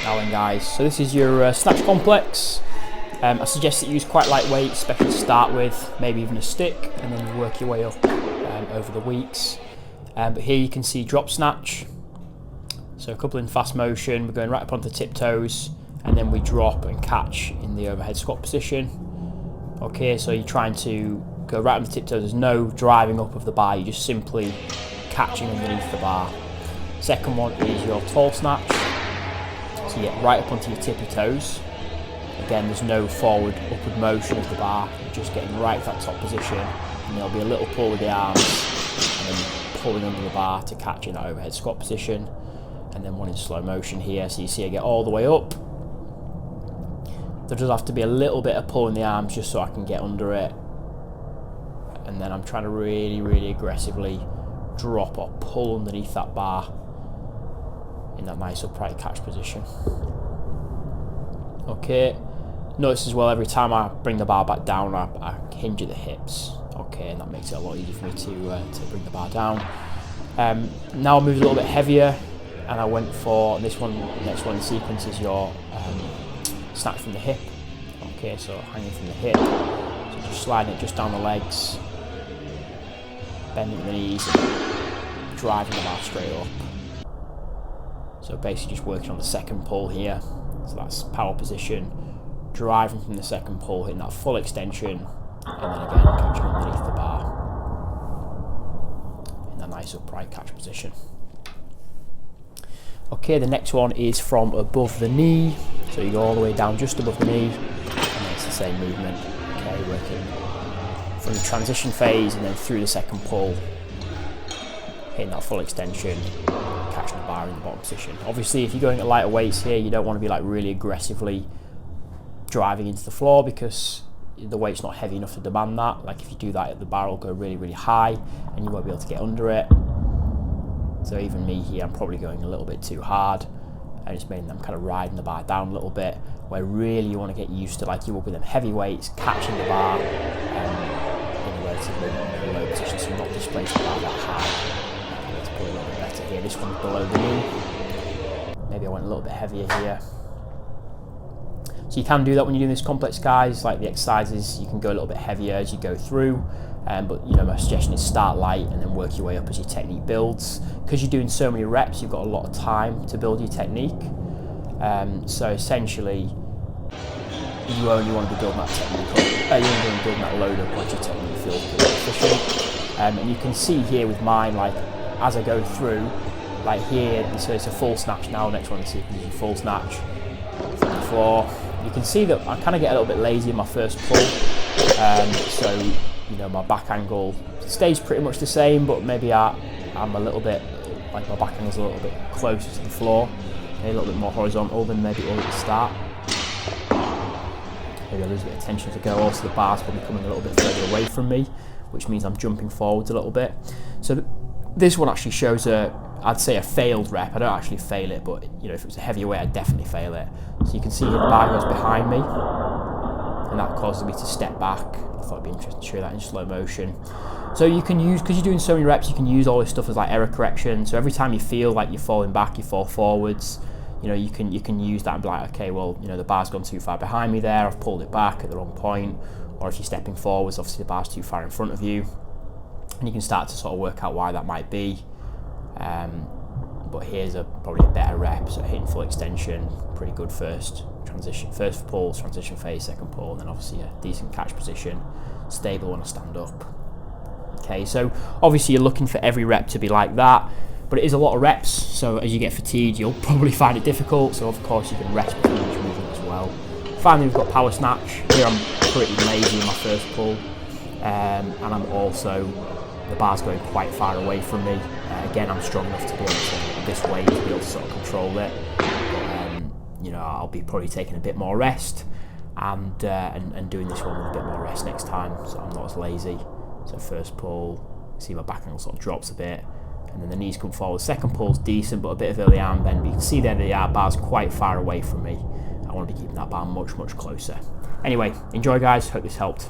Now then guys, so this is your snatch complex. I suggest that you use quite lightweight, especially to start with, maybe even a stick, and then you work your way up over the weeks. But here you can see drop snatch. So a couple in fast motion, we're going right up onto the tiptoes, and then we drop and catch in the overhead squat position. Okay, so you're trying to go right on the tiptoes, there's no driving up of the bar, you're just simply catching underneath the bar. Second one is your tall snatch. So you get right up onto your tippy toes. Again, there's no forward, upward motion of the bar, you're just getting right to that top position, and there'll be a little pull with the arms, and then pulling under the bar to catch in that overhead squat position. And then one in slow motion here, so you see I get all the way up. There does have to be a little bit of pull in the arms just so I can get under it. And then I'm trying to really aggressively drop or pull underneath that bar in that nice upright catch position. Okay, notice as well every time I bring the bar back down I hinge at the hips. Okay, and that makes it a lot easier for me to bring the bar down. Now I'll move a little bit heavier, and I went for this one. Next one in sequence is your snatch from the hip. Okay, so hanging from the hip, so just sliding it just down the legs, bending the knees, and driving the bar straight up. So basically just working on the second pull here. So that's power position, driving from the second pull, hitting that full extension, and then again catching underneath the bar in that nice upright catch position. Okay, the next one is from above the knee. So you go all the way down just above the knee, and it's the same movement. Okay, working from the transition phase and then through the second pull, hitting that full extension, catching the bar in the bottom position. Obviously, if you're going at lighter weights here, you don't want to be like really aggressively driving into the floor because the weight's not heavy enough to demand that. Like if you do that, the bar will go really high and you won't be able to get under it. So even me here, I'm probably going a little bit too hard, and it's meaning I'm kind of riding the bar down a little bit, where really you want to get used to, like you will with them heavy weights, catching the bar in a relatively low position, so you're not displacing the bar that high. It's probably a little bit better here. This one's below the knee. Maybe I went a little bit heavier here. So you can do that when you're doing this complex, guys. Like the exercises, you can go a little bit heavier as you go through. But you know, my suggestion is start light and then work your way up as your technique builds. Because you're doing so many reps, you've got a lot of time to build your technique. So essentially, you only want to be building that technique up. You only want to be building that load up once your technique feels pretty efficient. And you can see here with mine, like as I go through, like here, so it's a full snatch now. Next one is a full snatch from the floor. You can see that I kind of get a little bit lazy in my first pull. So you know, my back angle stays pretty much the same, but maybe I'm a little bit, like my back angle's a little bit closer to the floor, maybe a little bit more horizontal than maybe it was at the start. Maybe I lose a bit of tension to go. Also the bar's probably coming a little bit further away from me, which means I'm jumping forwards a little bit. So this one actually shows I'd say a failed rep. I don't actually fail it, but you know, if it was a heavier weight, I'd definitely fail it. So you can see here the bar goes behind me, and that causes me to step back. I thought it'd be interesting to show that in slow motion. So you can use, because you're doing so many reps, you can use all this stuff as like error correction. So every time you feel like you're falling back, you fall forwards. You know, you can use that and be like, okay, well, you know, the bar's gone too far behind me there. I've pulled it back at the wrong point. Or if you're stepping forwards, obviously the bar's too far in front of you, and you can start to sort of work out why that might be. But here's probably a better rep. So hitting full extension, pretty good first pull, transition phase, second pull, and then obviously a decent catch position, stable when I stand up. Okay, so obviously you're looking for every rep to be like that, but it is a lot of reps, so as you get fatigued you'll probably find it difficult, so of course you can rest between each movement as well. Finally we've got power snatch. Here I'm pretty lazy in my first pull, and I'm also, the bar's going quite far away from me. Again, I'm strong enough to be able to, this way, to be able to sort of control it. You know, I'll be probably taking a bit more rest and doing this one with a bit more rest next time, so I'm not as lazy. So first pull, see my back angle sort of drops a bit, and then the knees come forward. Second pull's decent, but a bit of early arm bend. But you can see there the bar's quite far away from me. I want to be keeping that bar much closer. Anyway, enjoy guys, hope this helped.